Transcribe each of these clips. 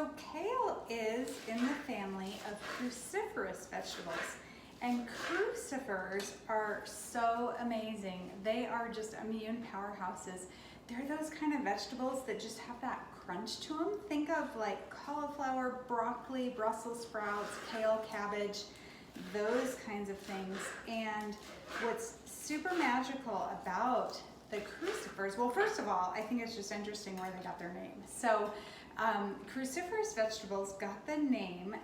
So kale is in the family of cruciferous vegetables. And crucifers are so amazing. They are just immune powerhouses. They're those kind of vegetables that just have that crunch to them. Think of like cauliflower, broccoli, Brussels sprouts, kale, cabbage, those kinds of things. And what's super magical about the crucifers, well, first of all, I think it's just interesting where they got their name. So cruciferous vegetables got the name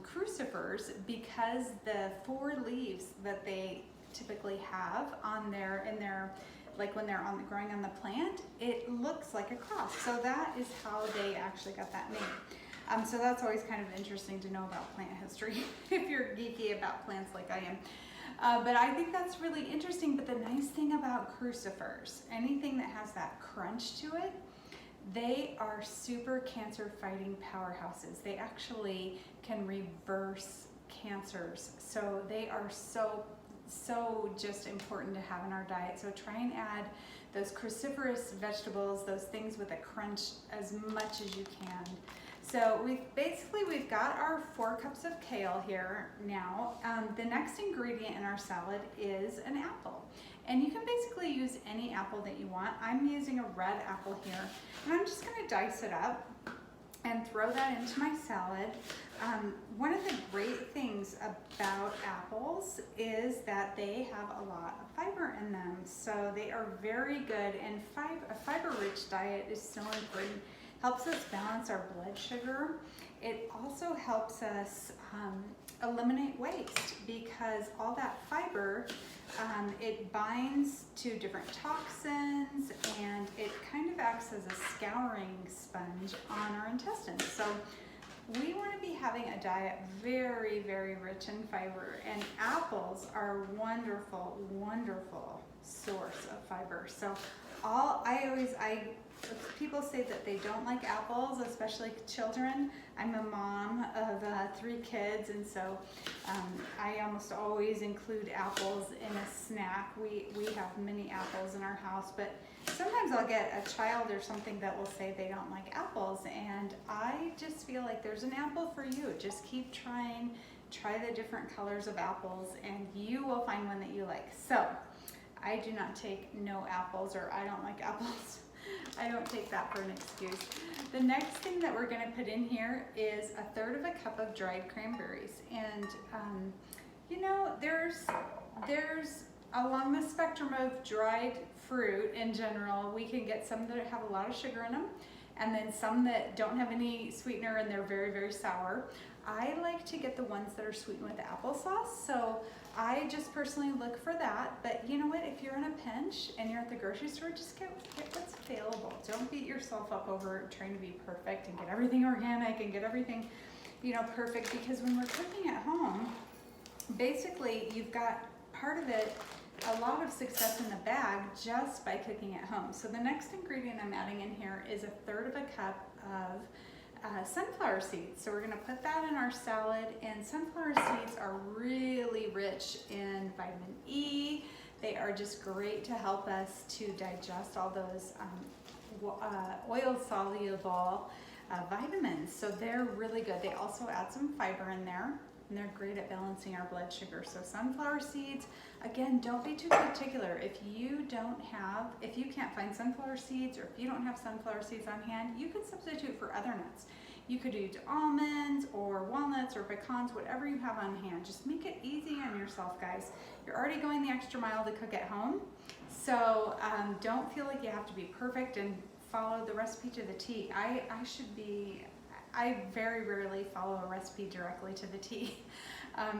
crucifers because the four leaves that they typically have on their, like when they're growing on the plant, it looks like a cross. So that is how they actually got that name. So that's always kind of interesting to know about plant history if you're geeky about plants like I am. But I think that's really interesting. But the nice thing about crucifers, anything that has that crunch to it, they are super cancer fighting powerhouses. They actually can reverse cancers. So they are so just important to have in our diet. So try and add those cruciferous vegetables, those things with a crunch, as much as you can. So we've got our 4 cups of kale here now. The next ingredient in our salad is an apple. And you can basically use any apple that you want. I'm using a red apple here. And I'm just gonna dice it up and throw that into my salad. One of the great things about apples is that they have a lot of fiber in them. So they are very good, and a fiber-rich diet is so important. Helps us balance our blood sugar. It also helps us eliminate waste, because all that fiber, it binds to different toxins, and it kind of acts as a scouring sponge on our intestines. So we want to be having a diet very, very rich in fiber, and apples are a wonderful, wonderful source of fiber. So people say that they don't like apples, especially children. I'm a mom of 3 kids, and so I almost always include apples in a snack. We have many apples in our house, but sometimes I'll get a child or something that will say they don't like apples, and I just feel like there's an apple for you. Just keep trying, try the different colors of apples, and you will find one that you like. So I do not take no apples, or I don't like apples. I don't take that for an excuse. The next thing that we're gonna put in here is 1/3 cup of dried cranberries. And you know, there's along the spectrum of dried fruit in general, we can get some that have a lot of sugar in them, and then some that don't have any sweetener and they're very, very sour. I like to get the ones that are sweetened with applesauce, so I just personally look for that. But you know what, if you're in a pinch and you're at the grocery store, just get what's available. Don't beat yourself up over trying to be perfect and get everything organic and get everything, you know, perfect, because when we're cooking at home, basically you've got part of it, a lot of success in the bag just by cooking at home. So the next ingredient I'm adding in here is 1/3 cup of sunflower seeds. So we're gonna put that in our salad, and sunflower seeds are really rich in vitamin E. They are just great to help us to digest all those oil-soluble vitamins. So they're really good. They also add some fiber in there, and they're great at balancing our blood sugar. So sunflower seeds, again, don't be too particular. If you can't find sunflower seeds, or if you don't have sunflower seeds on hand, you can substitute for other nuts. You could use almonds or walnuts or pecans, whatever you have on hand. Just make it easy on yourself, guys. You're already going the extra mile to cook at home. So don't feel like you have to be perfect and follow the recipe to the T. I very rarely follow a recipe directly to the T.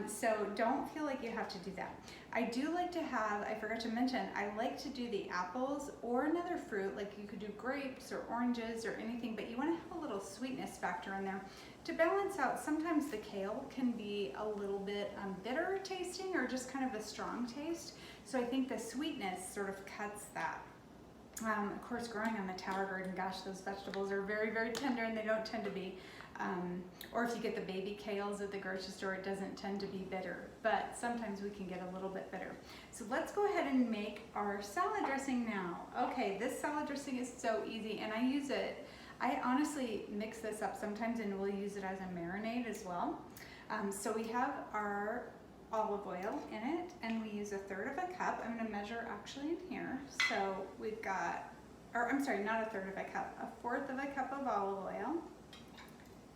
So don't feel like you have to do that. I do like to have, I forgot to mention, I like to do the apples or another fruit, like you could do grapes or oranges or anything, but you want to have a little sweetness factor in there to balance out. Sometimes the kale can be a little bit bitter tasting, or just kind of a strong taste. So I think the sweetness sort of cuts that. Of course, growing on the tower garden, gosh, those vegetables are very, very tender, and they don't tend to be, or if you get the baby kales at the grocery store, it doesn't tend to be bitter, but sometimes we can get a little bit bitter. So let's go ahead and make our salad dressing now. Okay, this salad dressing is so easy, and I use it I honestly mix this up sometimes and we'll use it as a marinade as well. So we have our olive oil in it and we use 1/3 of a cup. I'm gonna measure actually in here. So we've got, or I'm sorry, not 1/3 of a cup, 1/4 of a cup of olive oil.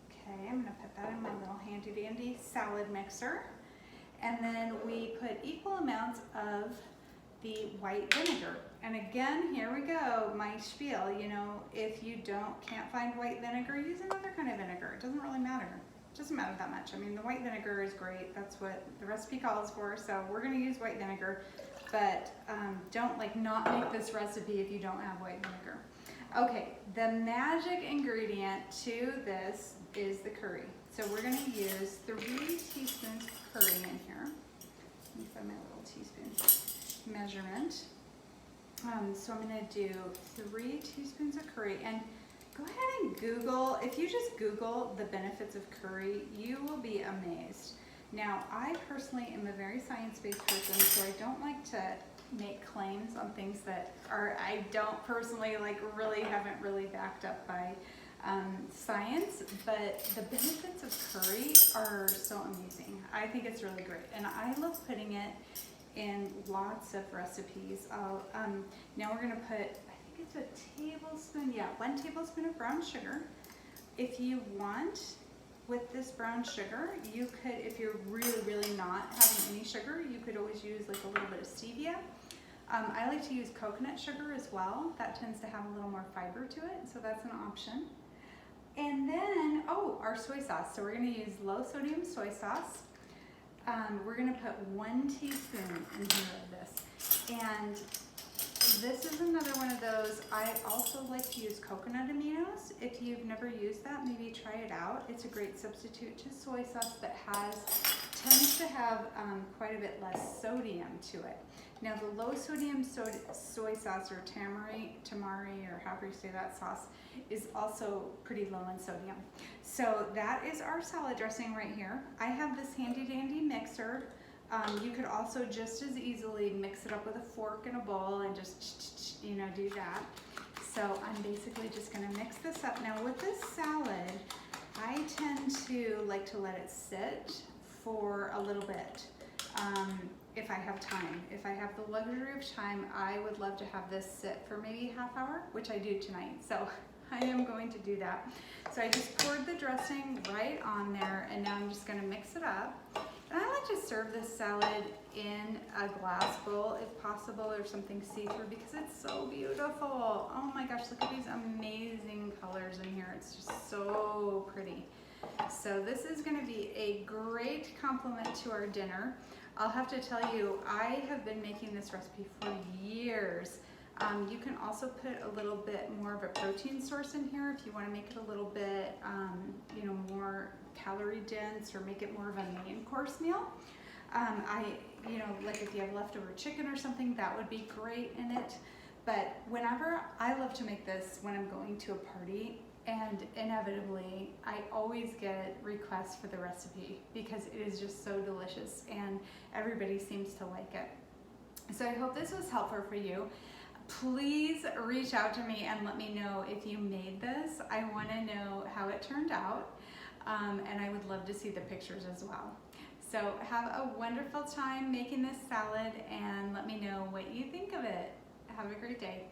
Okay, I'm gonna put that in my little handy dandy salad mixer. And then we put equal amounts of the white vinegar. And again, here we go, my spiel, you know, if you can't find white vinegar, use another kind of vinegar. It doesn't really matter. It doesn't matter that much. I mean, the white vinegar is great. That's what the recipe calls for. So we're gonna use white vinegar, but don't not make this recipe if you don't have white vinegar. Okay, the magic ingredient to this is the curry. So we're gonna use 3 teaspoons of curry in here. Let me find my little teaspoon measurement. So I'm gonna do 3 teaspoons of curry, and go ahead and Google, if you just Google the benefits of curry, you will be amazed. Now, I personally am a very science-based person, so I don't like to make claims on things that I don't personally haven't really backed up by science, but the benefits of curry are so amazing. I think it's really great, and I love putting it in lots of recipes. Now we're gonna put, I think it's 1 tablespoon, 1 tablespoon of brown sugar. If you want, with this brown sugar, you could, if you're really not having any sugar, you could always use a little bit of stevia. I like to use coconut sugar as well. That tends to have a little more fiber to it, so that's an option. And then, our soy sauce. So we're gonna use low sodium soy sauce. We're gonna put 1 teaspoon in here of this. And this is another one of those, I also like to use coconut aminos. If you've never used that, maybe try it out. It's a great substitute to soy sauce that tends to have quite a bit less sodium to it. Now the low sodium soy sauce, or tamari, or however you say that sauce, is also pretty low in sodium. So that is our salad dressing right here. I have this handy dandy mixer. You could also just as easily mix it up with a fork and a bowl and just, do that. So I'm basically just gonna mix this up. Now with this salad, I tend to like to let it sit for a little bit. If I have time. If I have the luxury of time, I would love to have this sit for maybe a half hour, which I do tonight. So I am going to do that. So I just poured the dressing right on there, and now I'm just gonna mix it up. And I like to serve this salad in a glass bowl if possible, or something see-through, because it's so beautiful. Oh my gosh, look at these amazing colors in here. It's just so pretty. So this is gonna be a great complement to our dinner. I'll have to tell you, I have been making this recipe for years. You can also put a little bit more of a protein source in here if you want to make it a little bit, more calorie dense, or make it more of a main course meal. If you have leftover chicken or something, that would be great in it. But I love to make this when I'm going to a party, and inevitably, I always get requests for the recipe because it is just so delicious and everybody seems to like it. So I hope this was helpful for you. Please reach out to me and let me know if you made this. I want to know how it turned out, and I would love to see the pictures as well. So have a wonderful time making this salad, and let me know what you think of it. Have a great day.